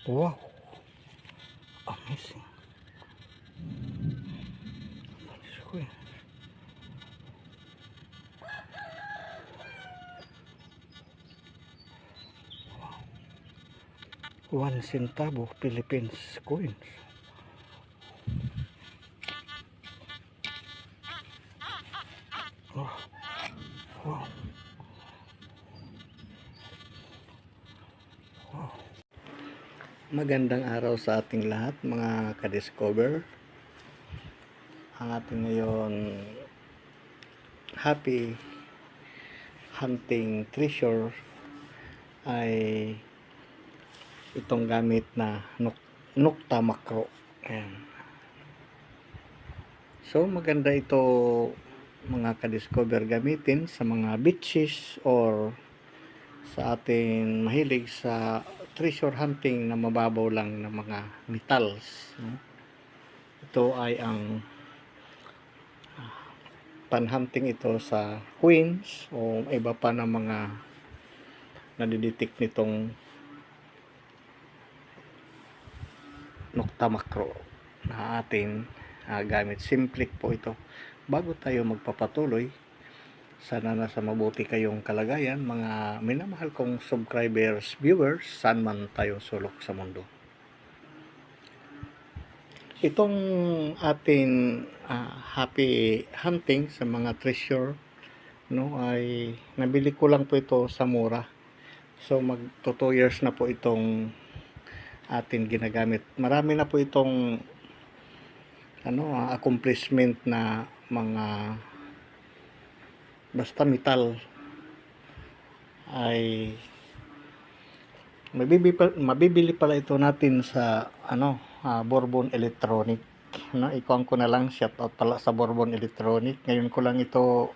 Wow, amazing. Diyos ko eh. One centavo Philippines coins. Oh, wow, wow. Magandang araw sa ating lahat mga ka-discover. Ang ating ngayon happy hunting treasure ay itong gamit na Nokta Macro. Ayan. So maganda ito mga ka-discover gamitin sa mga beaches or sa ating mahilig sa treasure hunting na mababaw lang ng mga metals. Ito ay ang panhunting ito sa queens o iba pa na mga nadidetect nitong Nokta Macro na atin gamit. Simple po ito. Bago tayo magpapatuloy, sana nasa mabuti kayong kalagayan mga minamahal kong subscribers, viewers, saan man tayo sulok sa mundo. Itong ating happy hunting sa mga treasure ay nabili ko lang po ito sa mura. So magto 2 years na po itong atin ginagamit. Marami na po itong accomplishment na mga basta metal ay mabibili pala ito natin sa Bourbon Electronic. Ikuan ko na lang, shout out pala sa Bourbon Electronic. Ngayon ko lang ito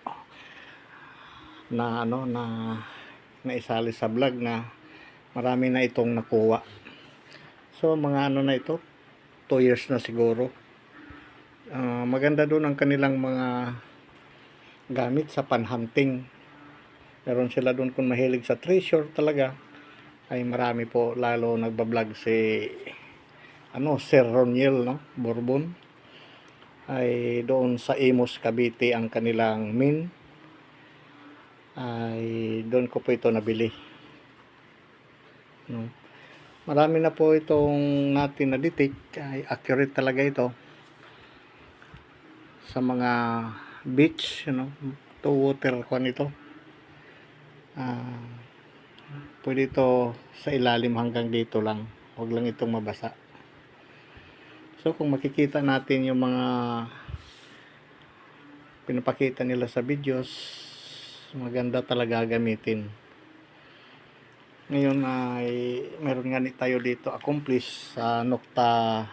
na naisali sa vlog na marami na itong nakuha. So mga na ito, 2 years na siguro. Maganda doon ang kanilang mga gamit sa panhunting. Meron sila doon kung mahilig sa treasure talaga. Ay marami po, lalo nagbablog si Sir Roniel Bourbon. Ay doon sa Imus, Cavite ang kanilang main. Ay doon ko po ito nabili. Marami na po itong natin na detect. Ay accurate talaga ito sa mga beach, to water ko nito. Pwede ito sa ilalim hanggang dito lang, huwag lang itong mabasa. So kung makikita natin yung mga pinapakita nila sa videos, maganda talaga gamitin. Ngayon ay meron nga tayo dito accomplish sa Nokta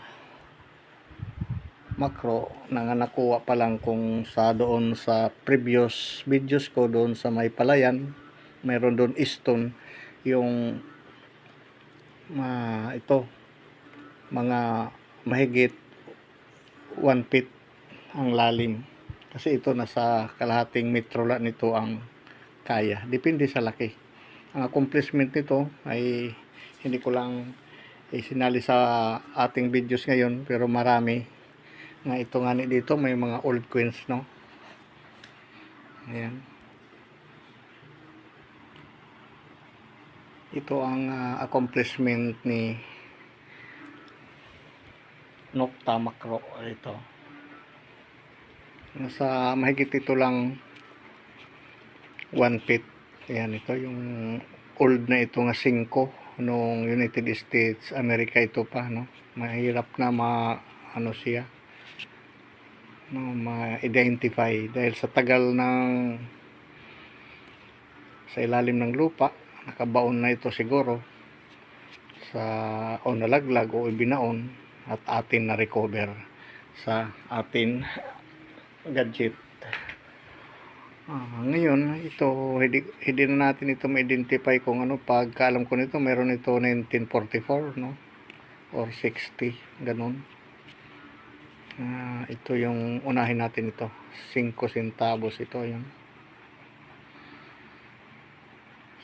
Macro na nakuha pa lang kung sa doon sa previous videos ko doon sa may palayan. Meron doon stone yung ito mga mahigit 1 feet ang lalim, kasi ito nasa kalahating metro lang nito ang kaya, depende sa laki. Ang accomplishment nito ay hindi ko lang isinali sa ating videos ngayon, pero marami nga ito nga dito may mga old queens ayan. Ito ang accomplishment ni Nokta Macro. Ito nasa mahigit ito lang 1 feet. Ayan, ito yung old na ito nga 5 nung United States America ito pa mahirap na siya ma-identify dahil sa tagal ng sa ilalim ng lupa. Nakabaon na ito siguro sa o nalaglag o ibinaon at atin na recover sa atin gadget. Ngayon ito hindi na natin ito ma-identify kung pagkaalam ko nito meron ito 1944 or 60 ganun. Ito yung unahin natin, ito 5 centavos ito, yun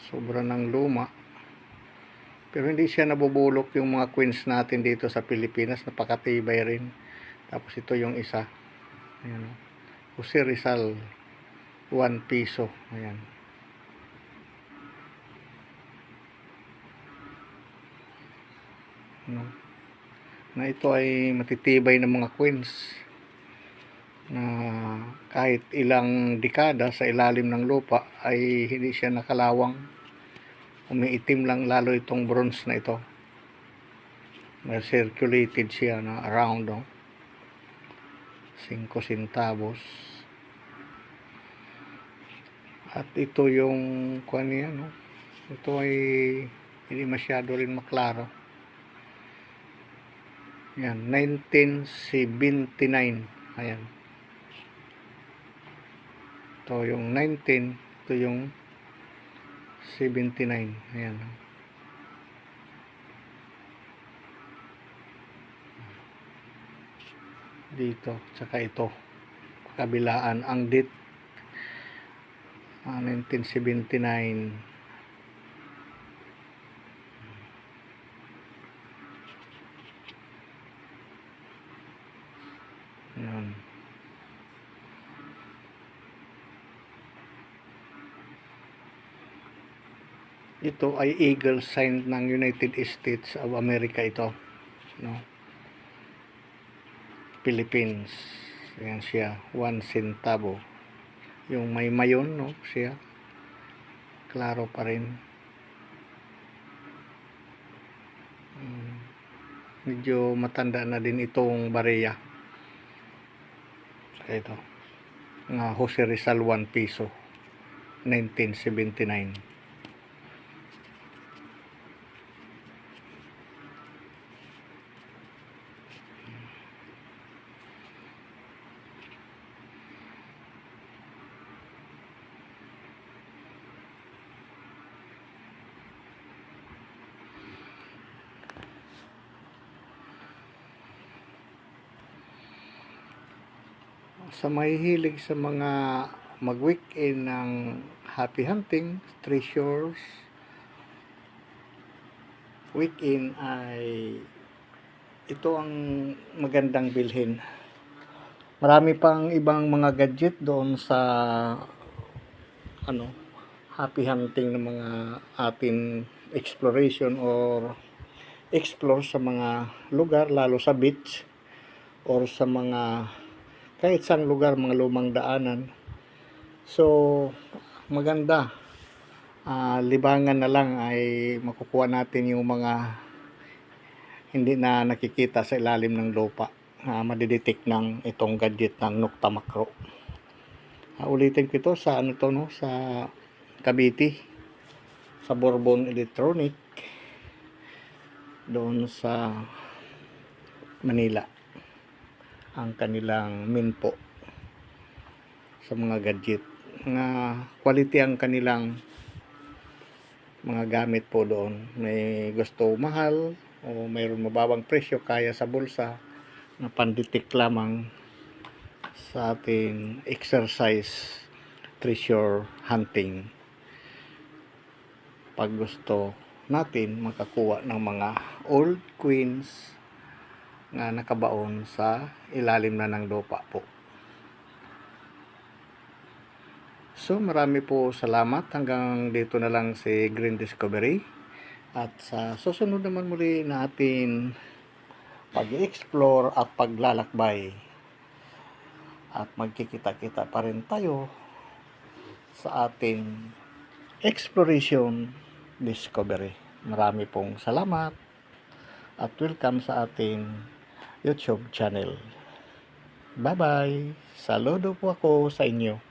sobra ng luma. Pero hindi siya nabubulok yung mga queens natin dito sa Pilipinas, napakatibay rin. Tapos ito yung isa. Ayan. Jose Rizal, 1 piso. Ayan. No? Na ito ay matitibay ng mga queens na kahit ilang dekada sa ilalim ng lupa ay hindi siya nakalawang. Umiitim lang lalo itong bronze na ito. May circulated siya na around 5 centavos. At ito yung kuan niya, no? Ito ay hindi masyado rin maklaro. Yan, 1979. Ayan. Ito yung 19, ito yung 79. Ayan. Dito, tsaka ito. Kabilaan ang date 1979. Ayan. Ito ay eagle sign ng United States of America ito, no? Philippines. Ayan siya, 1 centavo. Yung may mayon, no, siya. Klaro pa rin. Medyo matanda na din itong bariya. Saka ito. Nga Jose Rizal 1 piso. 1979. Sa mahihilig sa mga mag-weekend ng happy hunting, treasures, weekend ay ito ang magandang bilhin. Marami pang ibang mga gadget doon sa happy hunting ng mga atin exploration or explore sa mga lugar, lalo sa beach or sa mga kahit saan lugar, mga lumang daanan. So maganda, libangan na lang ay makukuha natin yung mga hindi na nakikita sa ilalim ng lupa, madidetect ng itong gadget ng Nokta Macro. Ulitin ko ito sa sa Cavite, sa Bourbon Electronic, doon sa Manila, ang kanilang minpo sa mga gadget. Mga quality ang kanilang mga gamit po doon. May gusto mahal o mayroon mababang presyo, kaya sa bulsa, na panditik lamang sa ating exercise treasure hunting pag gusto natin makakuha ng mga old queens na nakabaon sa ilalim na ng lupa po. So marami po salamat. Hanggang dito na lang si Green Discovery. At sa susunod naman muli natin pag-explore at paglalakbay. At magkikita-kita pa rin tayo sa ating exploration discovery. Marami pong salamat at welcome sa ating YouTube channel. Bye-bye. Saludo po ako sa inyo.